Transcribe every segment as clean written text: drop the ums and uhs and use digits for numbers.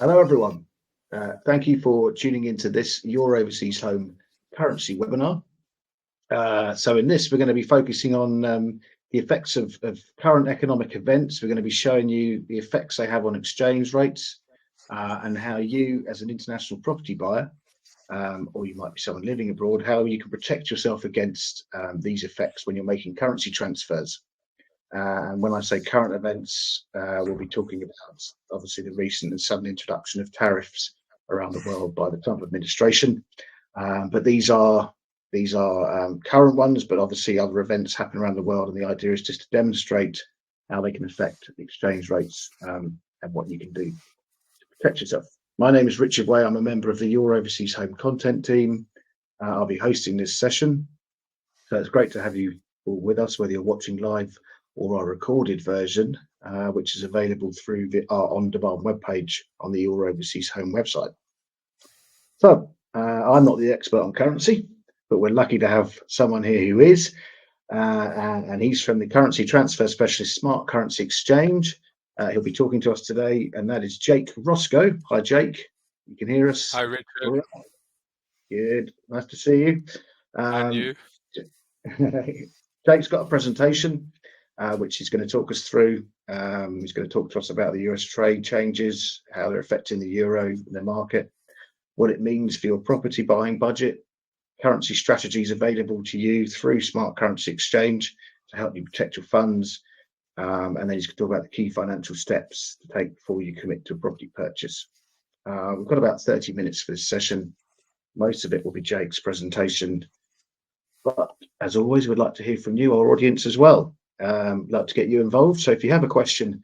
Hello, everyone. Thank you for tuning into this Your Overseas Home Currency webinar. So in this, we're going to be focusing on the effects of current economic events. We're going to be showing you the effects they have on exchange rates and how you, as an international property buyer, or you might be someone living abroad, how you can protect yourself against these effects when you're making currency transfers. And when I say current events, we'll be talking about obviously the recent and sudden introduction of tariffs around the world by the Trump administration. But these are current ones, but obviously other events happen around the world, and the idea is just to demonstrate how they can affect the exchange rates and what you can do to protect yourself. My name is Richard Way. I'm a member of the Your Overseas Home content team. I'll be hosting this session. So it's great to have you all with us, whether you're watching live or our recorded version, which is available through our on-demand webpage on the Your Overseas Home website. So I'm not the expert on currency, but we're lucky to have someone here who is, and he's from the currency transfer specialist Smart Currency Exchange. He'll be talking to us today, and that is Jake Roscoe. Hi, Jake. You can hear us? Hi, Richard. Good. Nice to see you. And you? Jake's got a presentation which he's going to talk us through. He's going to talk to us about the US trade changes, how they're affecting the euro in the market, what it means for your property buying budget, currency strategies available to you through Smart Currency Exchange to help you protect your funds. And then he's going to talk about the key financial steps to take before you commit to a property purchase. We've got about 30 minutes for this session. Most of it will be Jake's presentation. But as always, we'd like to hear from you, our audience, as well. Like to get you involved. So if you have a question,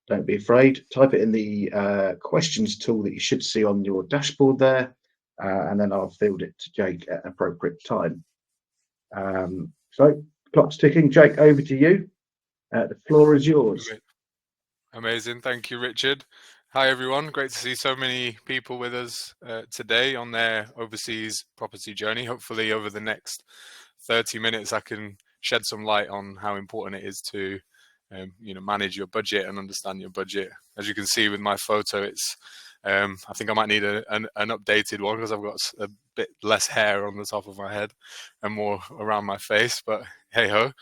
don't be afraid. Type it in the questions tool that you should see on your dashboard there, and then I'll field it to Jake at an appropriate time. So clock's ticking. Jake, over to you. The floor is yours. Amazing. Thank you, Richard. Hi, everyone. Great to see so many people with us today on their overseas property journey. Hopefully over the next 30 minutes, I can shed some light on how important it is to manage your budget and understand your budget. As you can see with my photo, it's I think I might need an updated one because I've got a bit less hair on the top of my head and more around my face, but hey ho.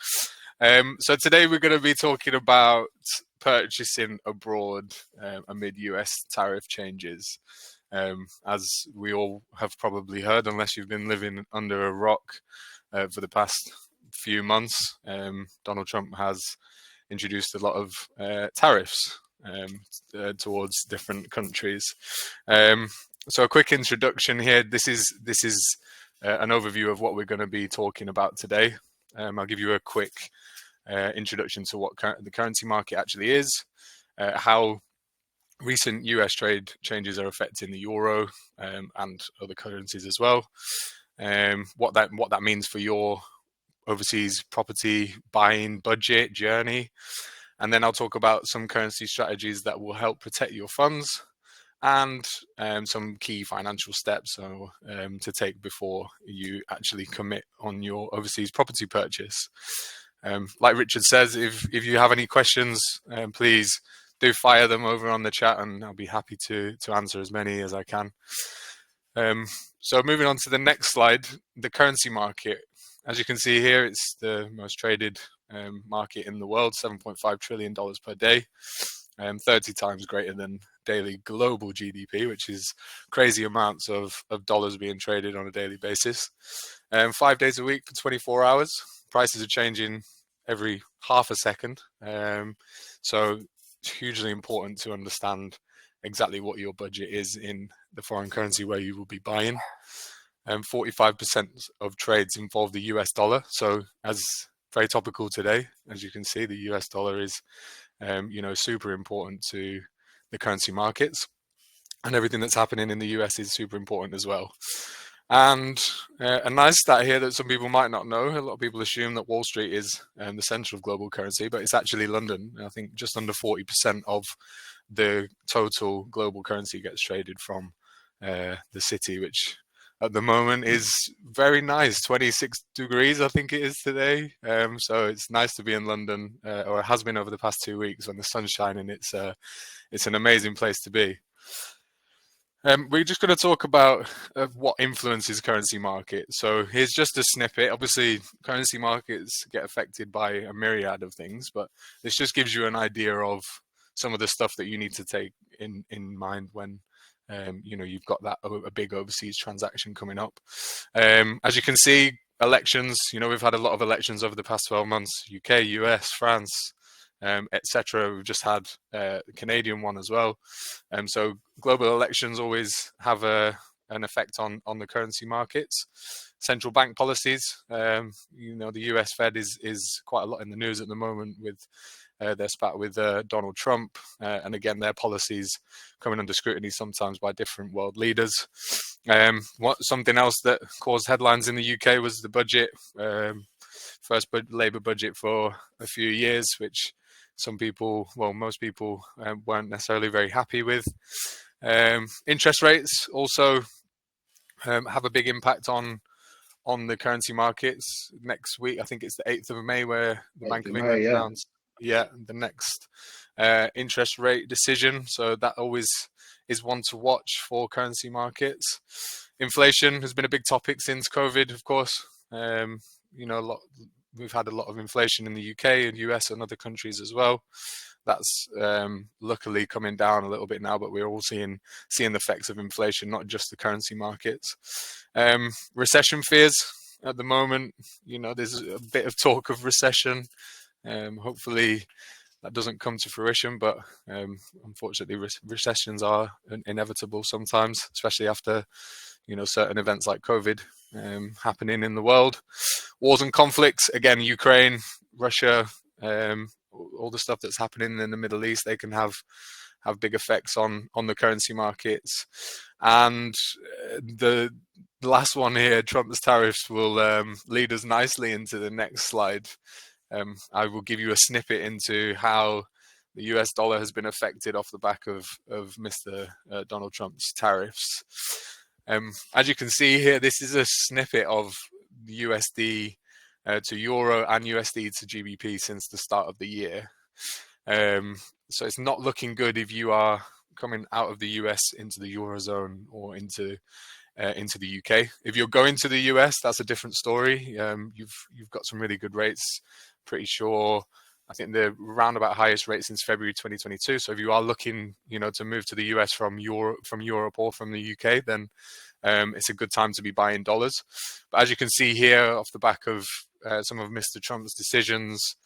So today we're going to be talking about purchasing abroad amid US tariff changes. As we all have probably heard, unless you've been living under a rock for the past few months, Donald Trump has introduced a lot of tariffs towards different countries. So a quick introduction here. This is an overview of what we're going to be talking about today. I'll give you a quick introduction to what the currency market actually is, how recent US trade changes are affecting the euro and other currencies as well, what that means for your overseas property buying budget journey, and then I'll talk about some currency strategies that will help protect your funds and some key financial steps to take before you actually commit on your overseas property purchase. Like Richard says, if you have any questions, please do fire them over on the chat, and I'll be happy to answer as many as I can. So moving on to the next slide, the currency market. As you can see here, it's the most traded market in the world, $7.5 trillion per day, 30 times greater than daily global GDP, which is crazy amounts of dollars being traded on a daily basis. 5 days a week for 24 hours. Prices are changing every half a second. So it's hugely important to understand exactly what your budget is in the foreign currency where you will be buying. 45% of trades involve the US dollar. So as very topical today, as you can see, the US dollar is super important to the currency markets, and everything that's happening in the US is super important as well. And a nice stat here that some people might not know, a lot of people assume that Wall Street is the center of global currency, but it's actually London. I think just under 40% of the total global currency gets traded from the city, which at the moment is very nice, 26 degrees I think it is today. So it's nice to be in London, or it has been over the past 2 weeks when the sun's shining. It's an amazing place to be. We're just going to talk about what influences currency markets. So here's just a snippet. Obviously, currency markets get affected by a myriad of things, but this just gives you an idea of some of the stuff that you need to take in mind when you've got a big overseas transaction coming up. As you can see, elections. We've had a lot of elections over the past 12 months: UK, US, France, etc. We've just had the Canadian one as well. So global elections always have an effect on the currency markets. Central bank policies. The US Fed is quite a lot in the news at the moment with their spat with Donald Trump, and again their policies coming under scrutiny sometimes by different world leaders. Something else that caused headlines in the UK was the budget, first Labour budget for a few years, which most people weren't necessarily very happy with. Interest rates also have a big impact on the currency markets. Next week, I think it's the 8th of May, where the Bank of England announced the next interest rate decision. So that always is one to watch for currency markets. Inflation has been a big topic since COVID, of course. We've had a lot of inflation in the UK and US and other countries as well. That's luckily coming down a little bit now, but we're all seeing the effects of inflation, not just the currency markets. Recession fears at the moment. There's a bit of talk of recession. Hopefully that doesn't come to fruition, but unfortunately recessions are inevitable sometimes, especially after certain events like COVID happening in the world. Wars and conflicts, again, Ukraine, Russia, all the stuff that's happening in the Middle East, they can have big effects on the currency markets. And the last one here, Trump's tariffs, will lead us nicely into the next slide. I will give you a snippet into how the US dollar has been affected off the back of Mr. Donald Trump's tariffs. As you can see here, this is a snippet of the USD to Euro and USD to GBP since the start of the year. So it's not looking good if you are coming out of the US into the Eurozone or into the UK. If you're going to the US, that's a different story. You've got some really good rates. Pretty sure, I think they're roundabout highest rate since February 2022. So if you are looking, to move to the US from Europe or from the UK, then it's a good time to be buying dollars. But as you can see here, off the back of some of Mr. Trump's decisions,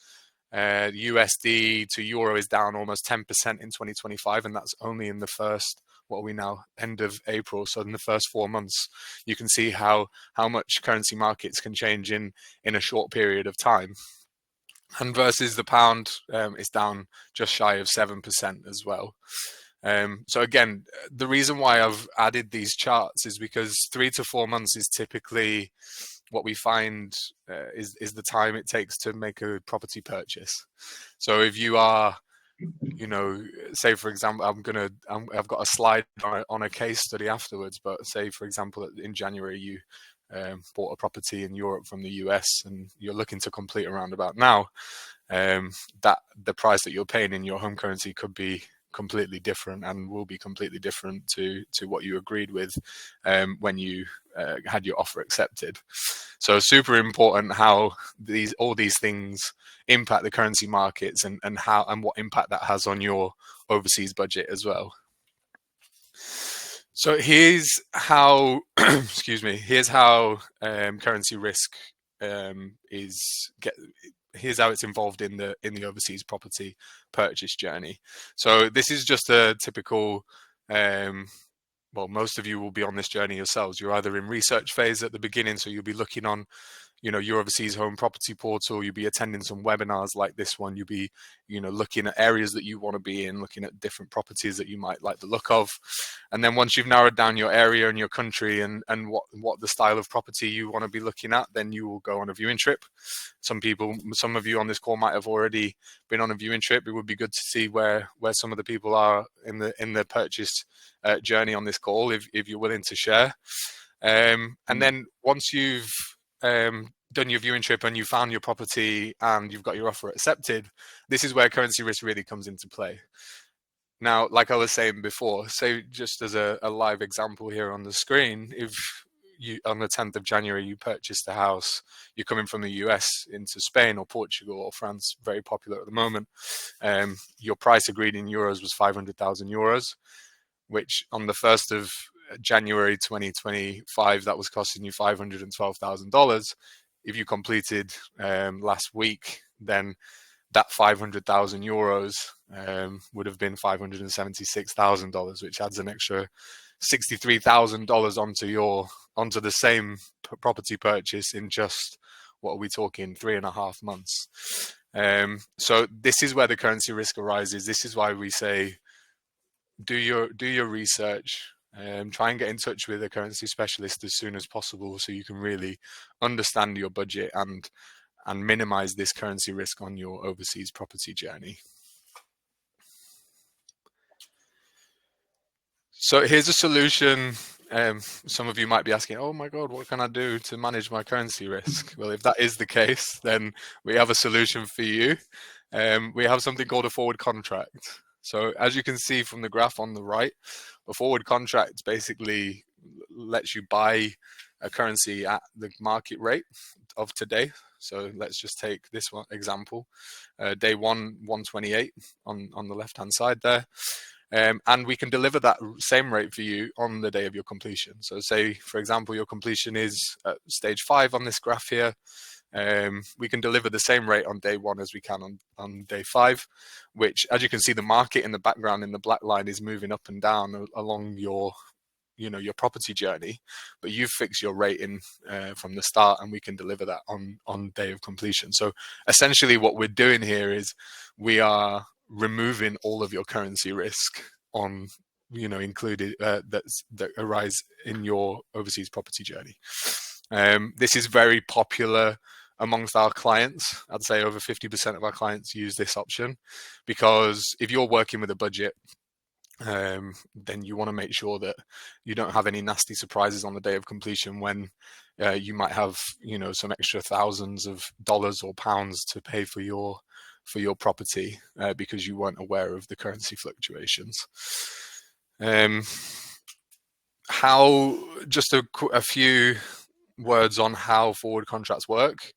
USD to Euro is down almost 10% in 2025, and that's only in the first, what are we now, end of April. So in the first 4 months, you can see how much currency markets can change in a short period of time. And versus the pound, it's down just shy of 7% as well. So again, the reason why I've added these charts is because 3 to 4 months is typically what we find is the time it takes to make a property purchase. So if you are, say for example, I've got a slide on a case study afterwards, but say for example, in January you bought a property in Europe from the US and you're looking to complete around about now, that the price that you're paying in your home currency could be completely different and will be completely different to what you agreed with when you had your offer accepted. So super important how all these things impact the currency markets and what impact that has on your overseas budget as well. So here's how here's how currency risk here's how it's involved in the overseas property purchase journey. So this is just a typical most of you will be on this journey yourselves. You're either in research phase at the beginning, so you'll be looking on your overseas home property portal. You'll be attending some webinars like this one. You'll be looking at areas that you want to be in, looking at different properties that you might like the look of. And then once you've narrowed down your area and your country and what the style of property you want to be looking at, then you will go on a viewing trip. Some of you on this call might have already been on a viewing trip. It would be good to see where some of the people are in the purchase journey on this call, if you're willing to share. And then once you've done your viewing trip and you found your property and you've got your offer accepted, this is where currency risk really comes into play. Now, like I was saying before, say just as a live example here on the screen, if you on the 10th of January you purchased a house, you're coming from the US into Spain or Portugal or France, very popular at the moment. Your price agreed in euros was 500,000 euros, which on the 1st of January 2025, that was costing you $512,000. If you completed last week, then that 500,000 euros would have been $576,000, which adds an extra $63,000 onto the same property purchase in just, what are we talking, 3.5 months. So this is where the currency risk arises. This is why we say do your research. Try and get in touch with a currency specialist as soon as possible so you can really understand your budget and minimize this currency risk on your overseas property journey. So here's a solution. Some of you might be asking, oh my God, what can I do to manage my currency risk? Well, if that is the case, then we have a solution for you. We have something called a forward contract. So as you can see from the graph on the right, a forward contract basically lets you buy a currency at the market rate of today. So let's just take this one example, day 128 on the left-hand side there. And we can deliver that same rate for you on the day of your completion. So say, for example, your completion is at stage 5 on this graph here. We can deliver the same rate on day 1 as we can on day 5, which, as you can see, the market in the background in the black line is moving up and down along your property journey, but you've fixed your rate in from the start, and we can deliver that on day of completion. So essentially what we're doing here is we are removing all of your currency risk on included that arise in your overseas property journey. This is very popular amongst our clients. I'd say over 50% of our clients use this option, because if you're working with a budget, then you want to make sure that you don't have any nasty surprises on the day of completion when you might have some extra thousands of dollars or pounds to pay for your property because you weren't aware of the currency fluctuations. Just a few words on how forward contracts work.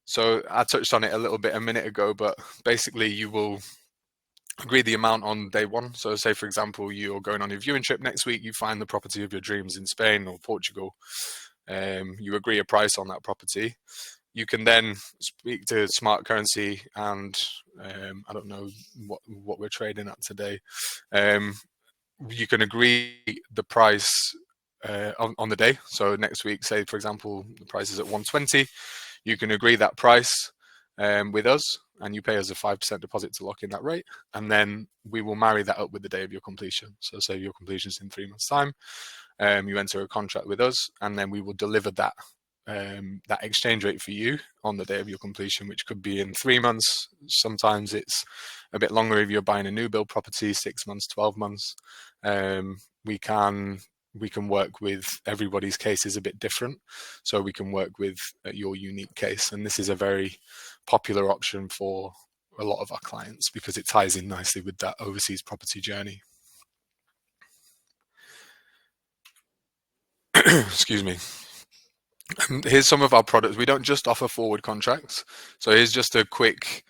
So I touched on it a little bit a minute ago, but basically you will agree the amount on day 1. So say, for example, you're going on a viewing trip next week, you find the property of your dreams in Spain or Portugal. You agree a price on that property. You can then speak to Smart Currency and I don't know what we're trading at today. You can agree the price on the day. So next week, say, for example, the price is at 120. You can agree that price with us, and you pay us a 5% deposit to lock in that rate, and then we will marry that up with the day of your completion. So say your completion is in 3 months' time, you enter a contract with us, and then we will deliver that exchange rate for you on the day of your completion, which could be in 3 months. Sometimes it's a bit longer if you're buying a new build property, 6 months, 12 months. We can work with everybody's case is a bit different, so we can work with your unique case, and this is a very popular option for a lot of our clients because it ties in nicely with that overseas property journey. Excuse me. And here's some of our products. We don't just offer forward contracts, so here's just a quick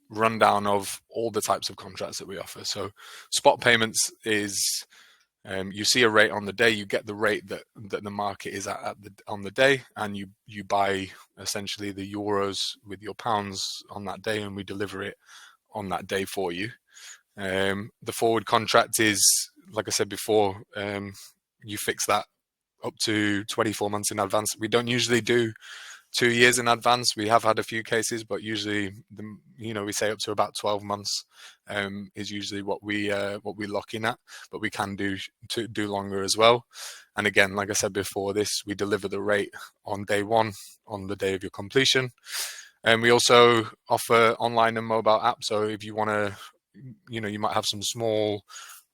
rundown of all the types of contracts that we offer. So spot payments is you see a rate on the day, you get the rate that the market is on the day, and you buy essentially the euros with your pounds on that day, and we deliver it on that day for you. The forward contract is, like I said before, you fix that up to 24 months in advance. We don't usually do 2 years in advance. We have had a few cases, but usually, we say up to about 12 months is usually what we lock in at. But we can do longer as well. And again, like I said before, we deliver the rate on day 1 on the day of your completion. And we also offer online and mobile apps. So if you want to, you might have some small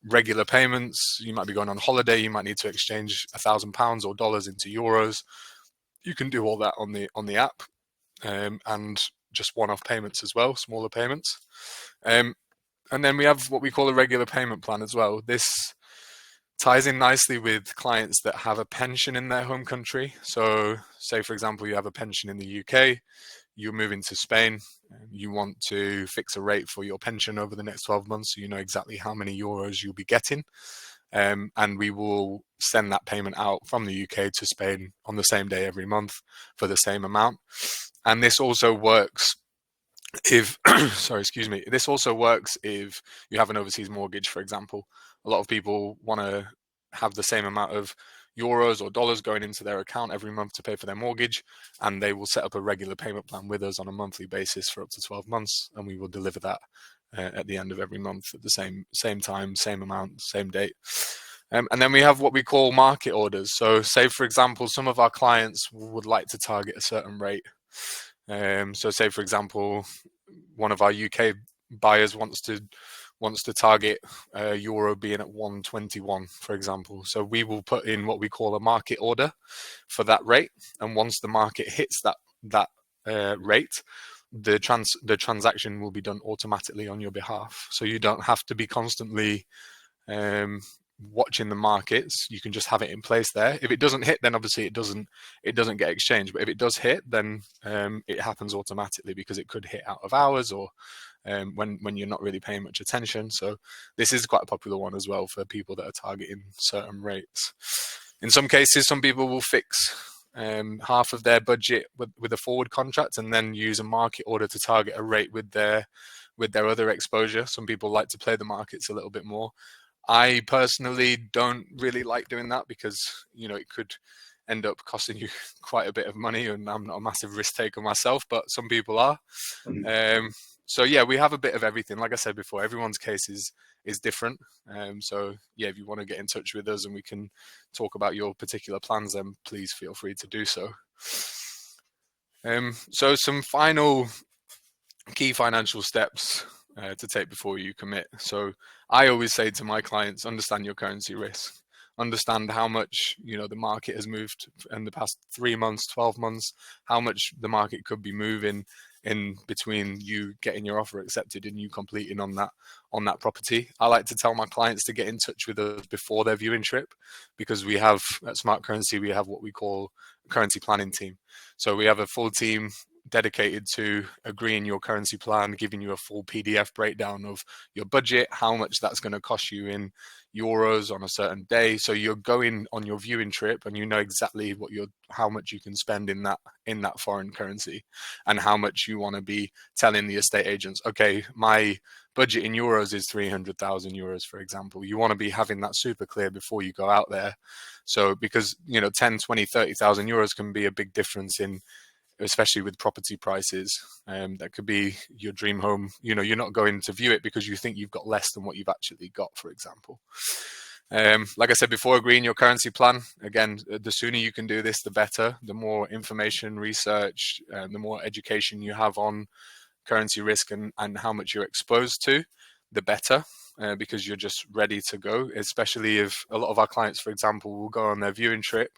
regular payments. You might be going on holiday. You might need to exchange £1,000 or dollars into euros. You can do all that on the app, and just one-off payments as well, smaller payments. And then we have what we call a regular payment plan as well. This ties in nicely with clients that have a pension in their home country. So say, for example, you have a pension in the UK, you're moving to Spain, you want to fix a rate for your pension over the next 12 months, so you know exactly how many euros you'll be getting. And we will send that payment out from the UK to Spain on the same day every month for the same amount. And this also works if sorry, excuse me, this also works if you have an overseas mortgage, for example. A lot of people want to have the same amount of euros or dollars going into their account every month to pay for their mortgage, and they will set up a regular payment plan with us on a monthly basis for up to 12 months, and we will deliver that at the end of every month at the same time, same amount, same date. And then we have what we call market orders. So say, for example, some of our clients would like to target a certain rate. So say, for example, one of our UK buyers wants to target euro being at 121, for example. So we will put in what we call a market order for that rate, and once the market hits that rate, the transaction will be done automatically on your behalf. So you don't have to be constantly watching the markets. You can just have it in place there. If it doesn't hit, then obviously it doesn't get exchanged. But if it does hit, then it happens automatically, because it could hit out of hours or when you're not really paying much attention. So this is quite a popular one as well for people that are targeting certain rates. In some cases, some people will fix half of their budget with a forward contract and then use a market order to target a rate with their other exposure. Some people like to play the markets a little bit more. I personally don't really like doing that, because it could end up costing you quite a bit of money, and I'm not a massive risk taker myself, but some people are. So yeah, we have a bit of everything. Like I said before, everyone's case is different. So yeah, if you want to get in touch with us and we can talk about your particular plans, then please feel free to do so. So some final key financial steps to take before you commit. So I always say to my clients, understand your currency risk. Understand how much the market has moved in the past 3 months, 12 months, how much the market could be moving in between you getting your offer accepted and you completing on that property. I like to tell my clients to get in touch with us before their viewing trip, because we have at Smart Currency, we have what we call a currency planning team. So we have a full team dedicated to agreeing your currency plan, giving you a full PDF breakdown of your budget, how much that's going to cost you in euros on a certain day. So you're going on your viewing trip and you know exactly how much you can spend in that foreign currency, and how much you want to be telling the estate agents, okay, my budget in euros is 300,000 euros, for example. You want to be having that super clear before you go out there. So because 10, 20, 30,000 euros can be a big difference especially with property prices. That could be your dream home. You're not going to view it because you think you've got less than what you've actually got, for example. Like I said before, agreeing your currency plan. Again, the sooner you can do this, the better. The more information, research, the more education you have on currency risk and how much you're exposed to, the better. Because you're just ready to go, especially if a lot of our clients, for example, will go on their viewing trip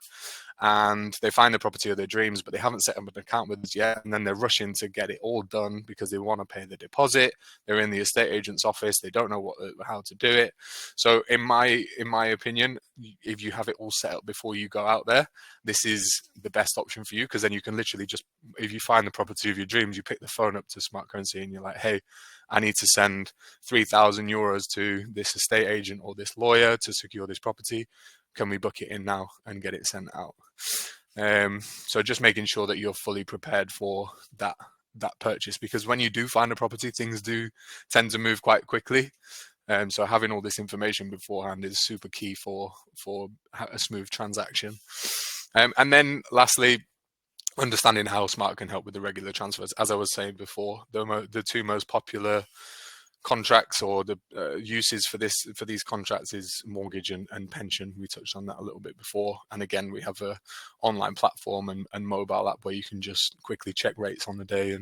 and they find the property of their dreams, but they haven't set up an account with us yet, and then they're rushing to get it all done because they want to pay the deposit. They're in the estate agent's office, they don't know how to do it. So in my opinion, if you have it all set up before you go out there, this is the best option for you, because then you can literally just, if you find the property of your dreams, you pick the phone up to Smart Currency and you're like, hey, I need to send 3,000 euros to this estate agent or this lawyer to secure this property. Can we book it in now and get it sent out? So just making sure that you're fully prepared for that purchase, because when you do find a property, things do tend to move quite quickly. So having all this information beforehand is super key for a smooth transaction. And then lastly, understanding how Smart can help with the regular transfers. As I was saying before, the two most popular contracts or the uses for these contracts is mortgage and pension. We touched on that a little bit before, and again, we have a online platform and mobile app where you can just quickly check rates on the day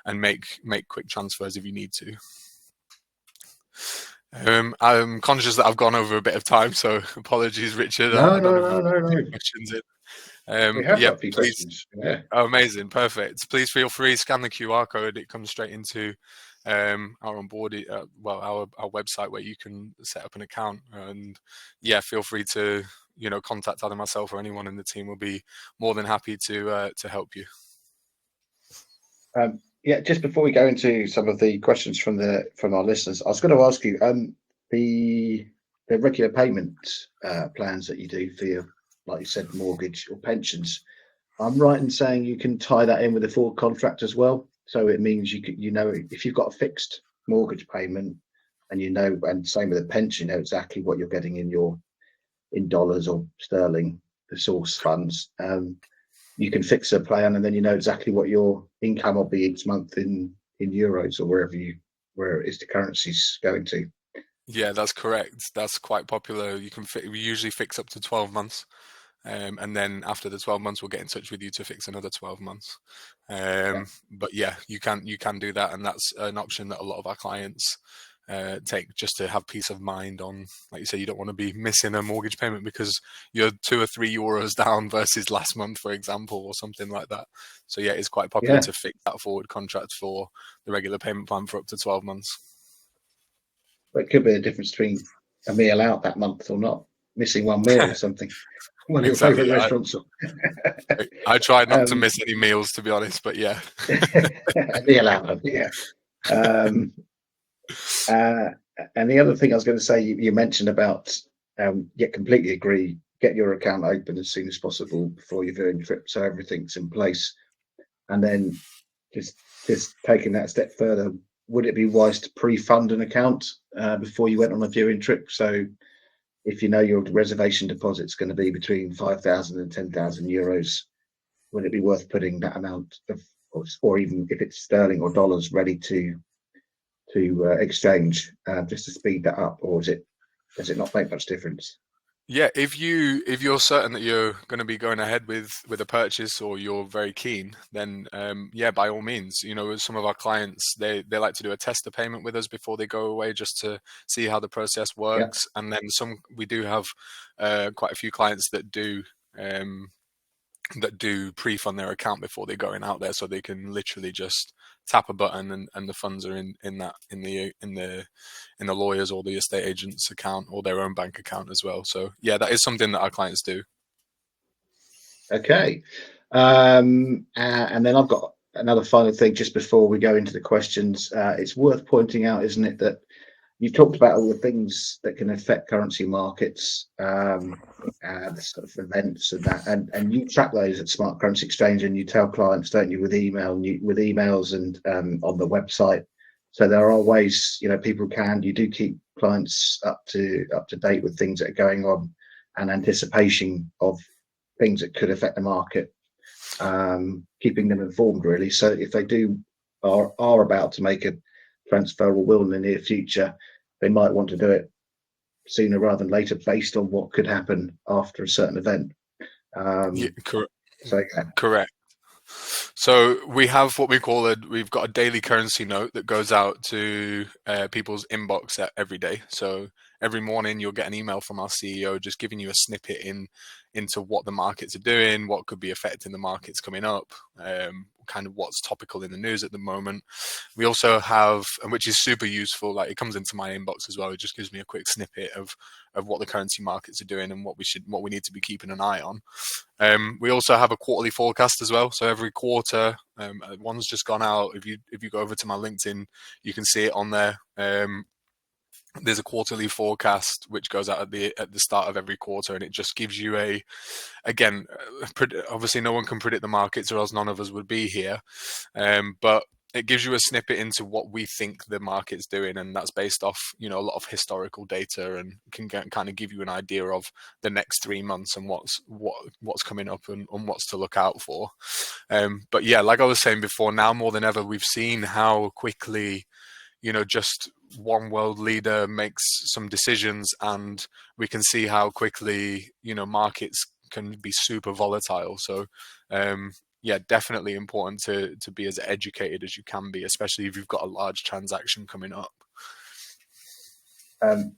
and make quick transfers if you need to. I'm conscious that I've gone over a bit of time, so apologies, Richard. No. Questions in. We have yeah, got a few please. questions. Yeah. Oh, amazing, perfect. Please feel free, scan the QR code. It comes straight into our our website where you can set up an account. And yeah, feel free to contact either myself or anyone in the team. Will be more than happy to help you. Yeah, just before we go into some of the questions from our listeners, I was going to ask you the regular payment plans that you do for your, like you said, mortgage or pensions. I'm right in saying you can tie that in with a forward contract as well. So it means if you've got a fixed mortgage payment, and same with a pension, you know exactly what you're getting in dollars or sterling, the source funds. You can fix a plan, and then you know exactly what your income will be each month in euros or where it is the currency's going to. Yeah, that's correct. That's quite popular. We usually fix up to 12 months. And then after the 12 months, we'll get in touch with you to fix another 12 months. But yeah, you can do that, and that's an option that a lot of our clients take, just to have peace of mind on, like you say, you don't want to be missing a mortgage payment because you're €2 or €3 down versus last month, for example, or something like that. So yeah, it's quite popular to fix that forward contract for the regular payment plan for up to 12 months. But it could be a difference between a meal out that month or not, missing one meal or something. One of your favourite restaurants. I try not to miss any meals, to be honest, but yeah. A meal out, yeah. And the other thing I was going to say, you mentioned about, completely agree, get your account open as soon as possible before your viewing trip, so everything's in place. And then just taking that a step further, would it be wise to pre-fund an account before you went on a viewing trip? So if you know your reservation deposit's going to be between 5,000 and 10,000 euros, would it be worth putting that amount of, or even if it's sterling or dollars, ready to exchange, just to speed that up, or does it not make much difference? Yeah, if you're certain that you're going to be going ahead with a purchase, or you're very keen, then yeah, by all means. Some of our clients, they like to do a tester payment with us before they go away, just to see how the process works. Yeah. And then we do have quite a few clients that do pre-fund their account before they're going out there, so they can literally just tap a button and the funds are in the lawyer's or the estate agent's account, or their own bank account as well. So yeah, that is something that our clients do. Okay. And then I've got another final thing just before we go into the questions. It's worth pointing out, isn't it, that you've talked about all the things that can affect currency markets, the sort of events and that, and you track those at Smart Currency Exchange, and you tell clients, don't you, with emails and on the website. So there are ways, you do keep clients up to date with things that are going on, and anticipation of things that could affect the market, keeping them informed really. So if they are about to make a transfer or will in the near future, they might want to do it sooner rather than later, based on what could happen after a certain event. Yeah, correct. So, yeah. Correct. So we've got a daily currency note that goes out to people's inbox every day. So every morning you'll get an email from our CEO just giving you a snippet into what the markets are doing, what could be affecting the markets coming up, kind of what's topical in the news at the moment. We also have, and which is super useful, like it comes into my inbox as well. It just gives me a quick snippet of what the currency markets are doing and what we need to be keeping an eye on. We also have a quarterly forecast as well. So every quarter, one's just gone out. If you go over to my LinkedIn, you can see it on there. There's a quarterly forecast which goes out at the start of every quarter, and it just gives you obviously no one can predict the markets, or else none of us would be here. But it gives you a snippet into what we think the market's doing, and that's based off a lot of historical data, and can kind of give you an idea of the next 3 months and what's coming up and what's to look out for. But yeah, like I was saying before, now more than ever, we've seen how quickly just one world leader makes some decisions, and we can see how quickly markets can be super volatile. So yeah, definitely important to be as educated as you can be, especially if you've got a large transaction coming up. And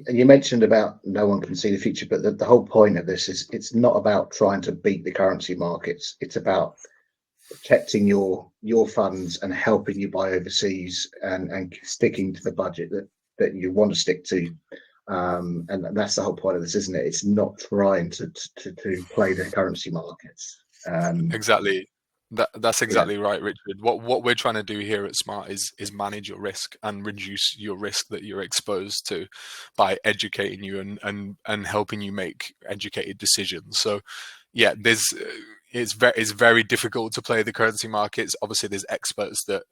you mentioned about no one can see the future, but the whole point of this is it's not about trying to beat the currency markets. It's about protecting your funds and helping you buy overseas and sticking to the budget that you want to stick to. And that's the whole point of this, isn't it? It's not trying to play the currency markets. Exactly. That's Yeah. exactly right, Richard. What we're trying to do here at Smart is manage your risk and reduce your risk that you're exposed to by educating you and helping you make educated decisions. So yeah, it's very difficult to play the currency markets. Obviously, there's experts that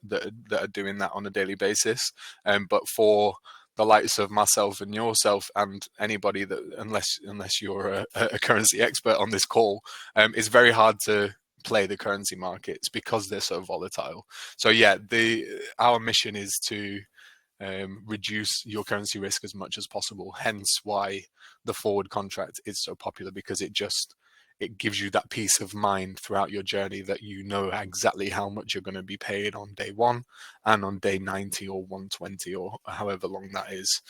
are doing that on a daily basis. But for the likes of myself and yourself and anybody that unless you're a currency expert on this call, it's very hard to play the currency markets because they're so volatile. So yeah, our mission is to reduce your currency risk as much as possible. Hence why the forward contract is so popular, because it gives you that peace of mind throughout your journey that you know exactly how much you're going to be paid on day 1 and on day 90 or 120 or however long that is.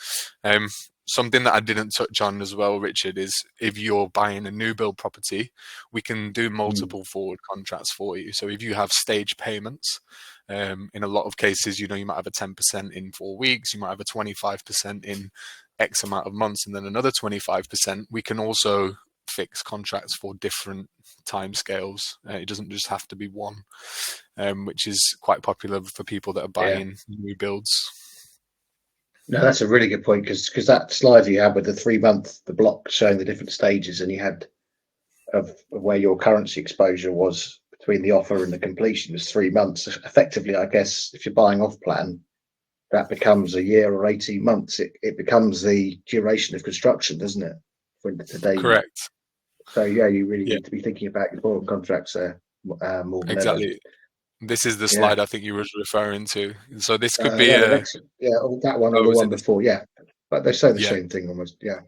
Something that I didn't touch on as well, Richard, is if you're buying a new build property, we can do multiple forward contracts for you. So if you have stage payments, in a lot of cases, you might have a 10% in 4 weeks, you might have a 25% in X amount of months, and then another 25%. We can also fix contracts for different timescales. It doesn't just have to be one, which is quite popular for people that are buying new builds. No, that's a really good point, because that slide you had with the 3 month, the block showing the different stages, and you had of where your currency exposure was between the offer and the completion was 3 months. Effectively, I guess if you're buying off plan, that becomes a year or 18 months. It becomes the duration of construction, doesn't it? For today. Correct. So yeah, you really Yeah, need to be thinking about your forward contracts there more than ever. exactly. This is the Yeah. slide I think you were referring to. So this could be The next, that one or oh, the is one it this? before, yeah. But they say the Yeah. same thing almost, yeah.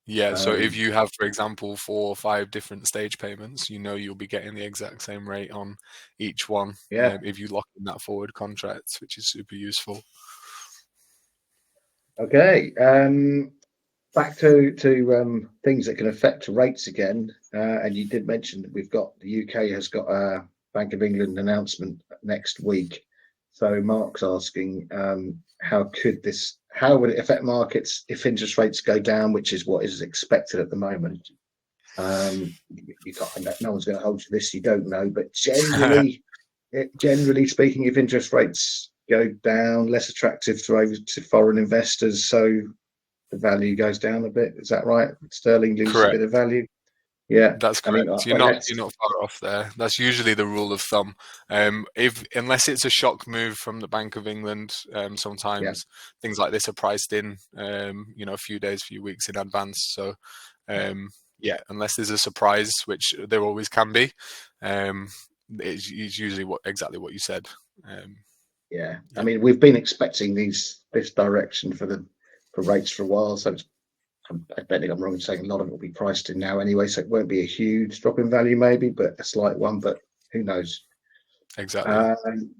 Yeah, so if Um, you have, for example, 4 or 5 different stage payments, you'll be getting the exact same rate on each one, yeah. if you lock in that forward contract, which is super useful. Okay. Back to things that can affect rates again. And you did mention that the UK has got a Bank of England announcement next week. So Mark's asking, how would it affect markets if interest rates go down, which is what is expected at the moment? You can't, no one's going to hold you this. You don't know, but generally speaking, if interest rates go down, less attractive to foreign investors, so the value goes down a bit. Is that right? Sterling loses a bit of Correct. value. Yeah, That's I mean, correct. unless, You're not far off there. That's usually the rule of thumb. If unless it's a shock move from the Bank of England, yeah, sometimes things like this are priced in, a few days, few weeks in advance. So, yeah, unless there's a surprise, which there always can be, it's usually exactly what you said. yeah. I Yeah, mean, we've been expecting this direction for rates for a while. So I don't think I'm wrong in saying a lot of it will be priced in now anyway. So it won't be a huge drop in value, maybe, but a slight one. But who knows? exactly. Um,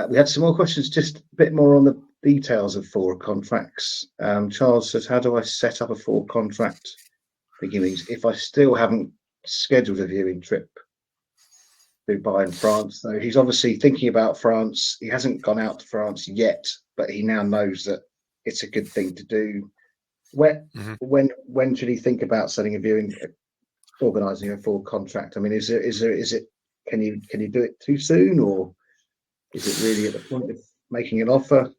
we had some more questions, just a bit more on the details of forward contracts. Charles says, "How do I set up a forward contract?" I think he means if I still haven't scheduled a viewing trip Dubai and France. So he's obviously thinking about France. He hasn't gone out to France yet, but he now knows that it's a good thing to do. When Mm-hmm. when should he think about setting a viewing, organising a full contract? I mean, is it can you do it too soon, or is it really at the point of making an offer?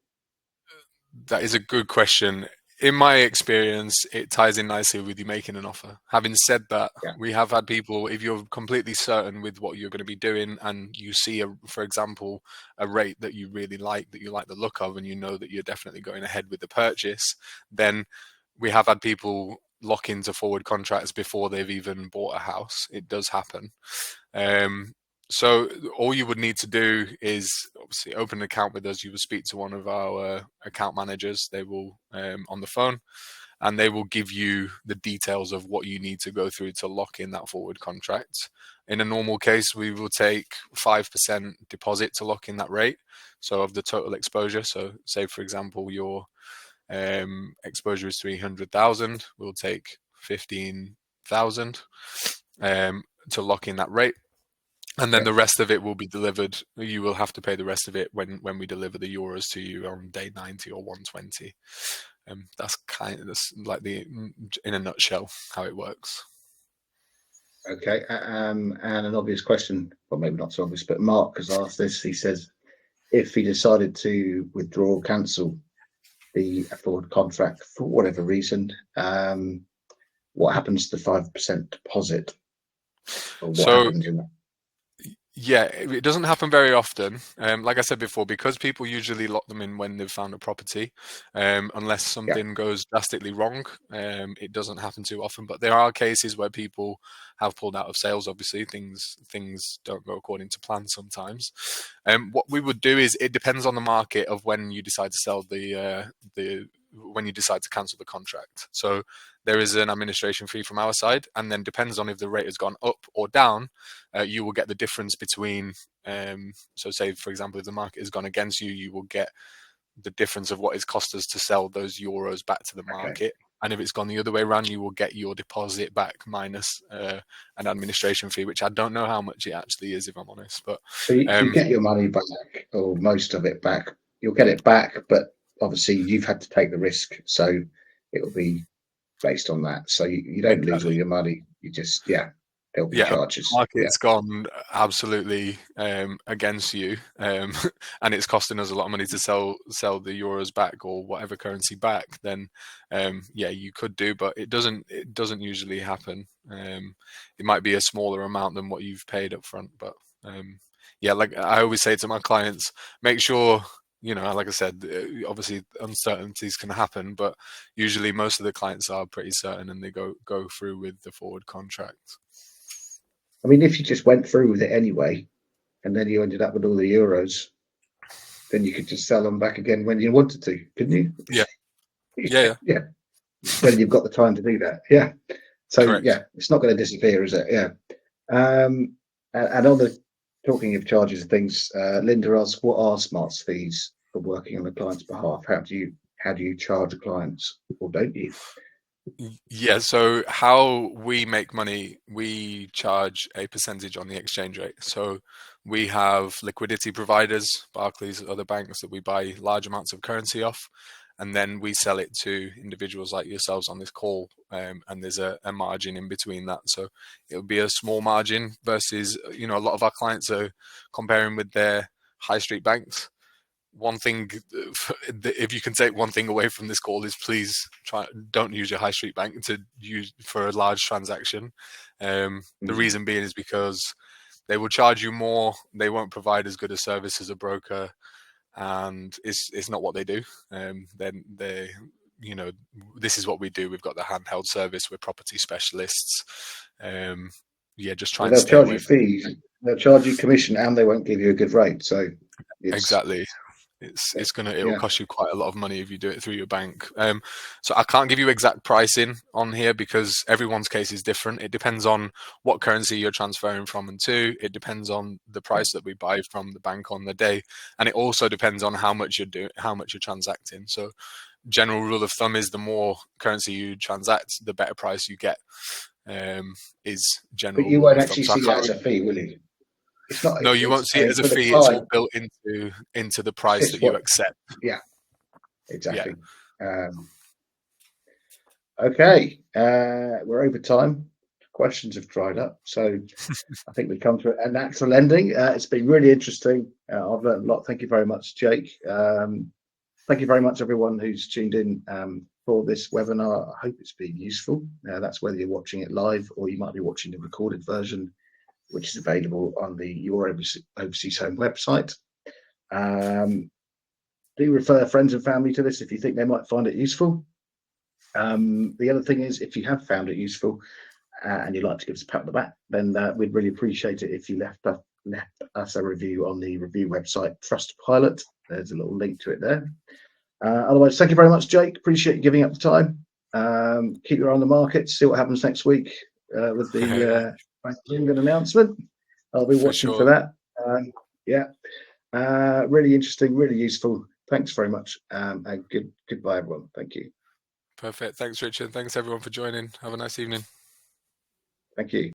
That is a good question. In my experience, it ties in nicely with you making an offer. Having said that, Yeah, we have had people, if you're completely certain with what you're going to be doing and you see, for example, a rate that you really like, that you like the look of, and you know that you're definitely going ahead with the purchase, then we have had people lock into forward contracts before they've even bought a house. It does happen. So all you would need to do is obviously open an account with us. You will speak to one of our account managers. They will on the phone, and they will give you the details of what you need to go through to lock in that forward contract. In a normal case, we will take 5% deposit to lock in that rate. So of the total exposure. So say for example your exposure is 300,000, we'll take 15,000 to lock in that rate. And then Yeah. the rest of it will be delivered. You will have to pay the rest of it when we deliver the euros to you on day 90 or 120. That's like in a nutshell how it works. Okay. And an obvious question, well, maybe not so obvious, but Mark has asked this. He says, if he decided to withdraw, cancel the forward contract for whatever reason, what happens to the 5% deposit, or what So happens in that? yeah, it doesn't happen very often. Like I said before, because people usually lock them in when they've found a property, unless Yeah. something goes drastically wrong, it doesn't happen too often. But there are cases where people have pulled out of sales. Obviously, things don't go according to plan sometimes. What we would do is, it depends on the market of when you decide to sell the when you decide to cancel the contract. So there is an administration fee from our side, and then depends on if the rate has gone up or down. You will get the difference between, so say for example, if the market has gone against you, you will get the difference of what it's cost us to sell those euros back to the market. And if it's gone the other way around, you will get your deposit back minus an administration fee, which I don't know how much it actually is, if I'm honest. But So you get your money back, or most of it back. You'll get it back, but obviously you've had to take the risk, so it will be based on that. So you don't lose all exactly. your money. You just, there'll be Yeah, charges. Yeah. market's gone absolutely against you, and it's costing us a lot of money to sell the euros back or whatever currency back. Then, yeah, you could do, but it doesn't usually happen. It might be a smaller amount than what you've paid up front, but yeah, like I always say to my clients, make sure. Like I said, obviously uncertainties can happen, but usually most of the clients are pretty certain and they go through with the forward contract. I mean, if you just went through with it anyway, and then you ended up with all the euros, then you could just sell them back again when you wanted to, couldn't you? Yeah. Yeah. Yeah. When you've got the time to do that. Yeah. So Correct. yeah, it's not going to disappear, is it? Yeah. And on the talking of charges and things, Linda asks, what are Smart's fees for working on a client's behalf? How do you charge clients, or don't you? Yeah, so how we make money, we charge a percentage on the exchange rate. So we have liquidity providers, Barclays, other banks that we buy large amounts of currency off, and then we sell it to individuals like yourselves on this call, and there's a margin in between that. So it'll be a small margin versus, a lot of our clients are comparing with their high street banks. One thing, if you can take one thing away from this call, is please don't use your high street bank to use for a large transaction. The reason being is because they will charge you more. They won't provide as good a service as a broker, and it's not what they do. Then this is what we do. We've got the handheld service. We're property specialists. Just try Well, and they'll stay charge away you from. fees, they'll charge you commission, and they won't give you a good rate. So it's Exactly. It'll yeah. cost you quite a lot of money if you do it through your bank. So I can't give you exact pricing on here because everyone's case is different. It depends on what currency you're transferring from and to. It depends on the price that we buy from the bank on the day, and it also depends on how much you're transacting. So general rule of thumb is the more currency you transact, the better price you get. Is But general you rule won't of thumb. actually So I see that can't. as a fee, will you? It's not. No, you won't It's. see I it as mean, a for the fee. It's all client, built into the it's price just that you what. accept. Yeah. Yeah. Exactly. Okay. We're over time. Questions have dried up, so I think we've come to a natural ending. It's been really interesting. I've learned a lot. Thank you very much, Jake. Thank you very much, everyone who's tuned in for this webinar. I hope it's been useful. That's whether you're watching it live or you might be watching the recorded version, which is available on the Your Overseas Home website. Do refer friends and family to this if you think they might find it useful. The other thing is, if you have found it useful and you'd like to give us a pat on the back, then we'd really appreciate it if you left us a review on the review website Trustpilot. There's a little link to it there. Otherwise, thank you very much, Jake. Appreciate you giving up the time. Keep your eye on the market. See what happens next week with the Bank of England announcement. I'll be watching for that. Really interesting, really useful. Thanks very much, and goodbye, everyone. Thank you. Perfect. Thanks, Richard. Thanks, everyone, for joining. Have a nice evening. Thank you.